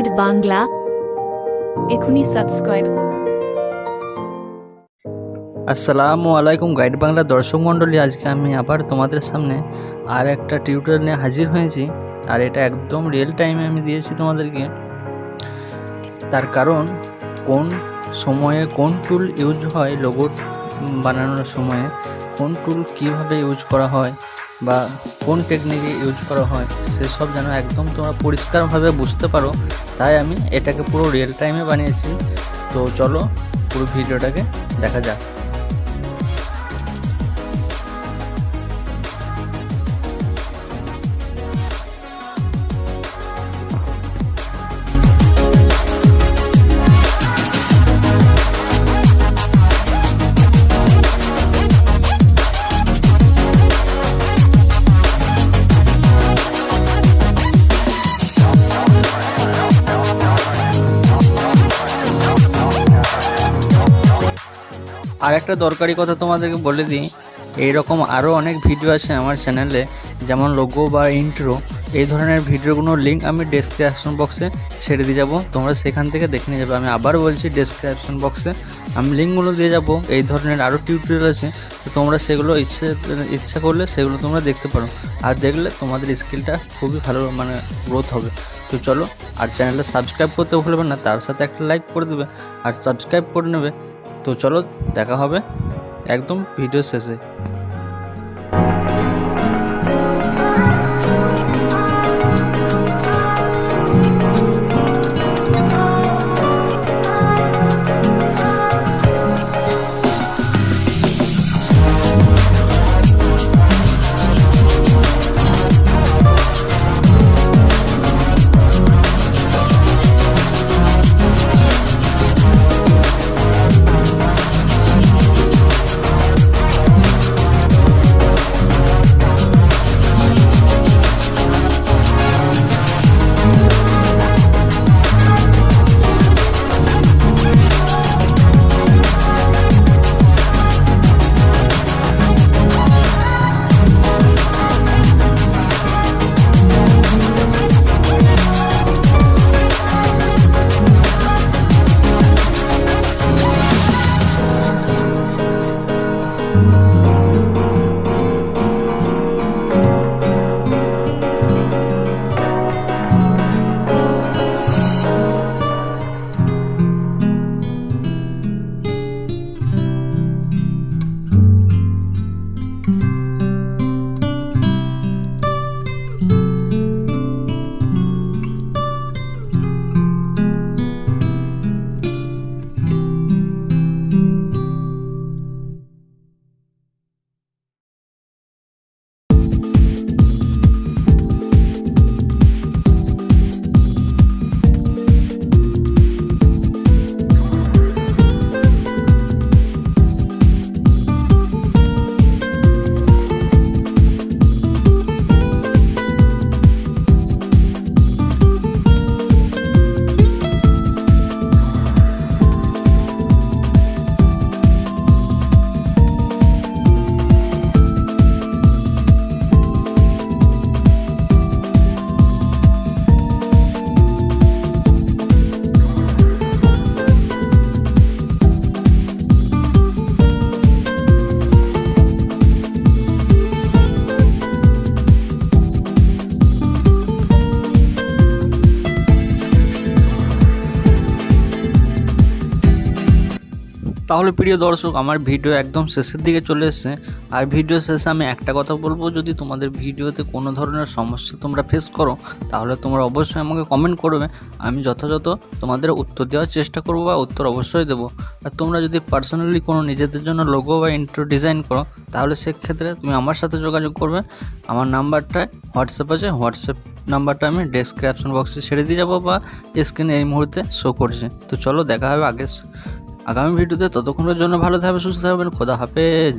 GuideBangla এখনি subscribe করুন। আসসালামু আলাইকুম GuideBangla দর্শক মণ্ডলী, আজকে আমি আবার তোমাদের সামনে আর একটা টিউটোরিয়াল নিয়ে হাজির হয়েছি। আর এটা একদম রিয়েল টাইমে আমি দিয়েছি তোমাদেরকে। তার কারণ কোন সময়ে কোন টুল ইউজ হয়, লোগো বানানোর সময়ে কোন টুল কিভাবে ইউজ করা হয় বা কোন টেকনিকে ইউজ করা হয় সেসব যেন একদম তোমরা পরিষ্কারভাবে বুঝতে পারো, তাই আমি এটাকে পুরো রিয়েল টাইমে বানিয়েছি। তো চলো পুরো ভিডিওটাকে দেখা যাক। আর একটা দরকারি কথা তোমাদেরকে বলে দিই, এইরকম আরও অনেক ভিডিও আছে আমার চ্যানেলে, যেমন লোগো বা ইন্ট্রো, এই ধরনের ভিডিওগুলোর লিঙ্ক আমি ডেসক্রিপশন বক্সে ছেড়ে দিয়ে যাবো, তোমরা সেখান থেকে দেখে নিয়ে যাবে। আমি আবার বলছি, ডেসক্রিপশন বক্সে আমি লিঙ্কগুলো দিয়ে যাব। এই ধরনের আরও টিউটোরিয়াল আছে, তো তোমরা সেগুলো ইচ্ছা করলে সেগুলো তোমরা দেখতে পারো। আর দেখলে তোমাদের স্কিলটা খুবই ভালো গ্রোথ হবে। তো চলো, আর চ্যানেলটা সাবস্ক্রাইব করতে ভুলবে না, তার সাথে একটা লাইক করে দেবে আর সাবস্ক্রাইব করে নেবে। তো চলো, দেখা হবে একদম ভিডিও শেষে। তাহলে প্রিয় দর্শক, আমার ভিডিও একদম শেষের দিকে চলে এসেছে। আর ভিডিও শেষে আমি একটা কথা বলবো, যদি তোমাদের ভিডিওতে কোনো ধরনের সমস্যা তোমরা ফেস করো, তাহলে তোমরা অবশ্যই আমাকে কমেন্ট করবে। আমি যথাযথ তোমাদের উত্তর দেওয়ার চেষ্টা করবো বা উত্তর অবশ্যই দেবো। আর তোমরা যদি পার্সোনালি কোনো নিজেদের জন্য লোগো বা ইন্ট্রো ডিজাইন করো, তাহলে সেক্ষেত্রে তুমি আমার সাথে যোগাযোগ করবে। আমার নাম্বারটা হোয়াটসঅ্যাপ আছে, হোয়াটসঅ্যাপ নাম্বারটা আমি ডেসক্রিপশন বক্সে ছেড়ে দিয়ে যাবো বা স্ক্রিনে এই মুহূর্তে শো করছে। তো চলো, দেখা হবে আগামী ভিডিওতে। ততক্ষণের জন্য ভালো থাকবে, সুস্থ থাকবেন। খোদা হাফেজ।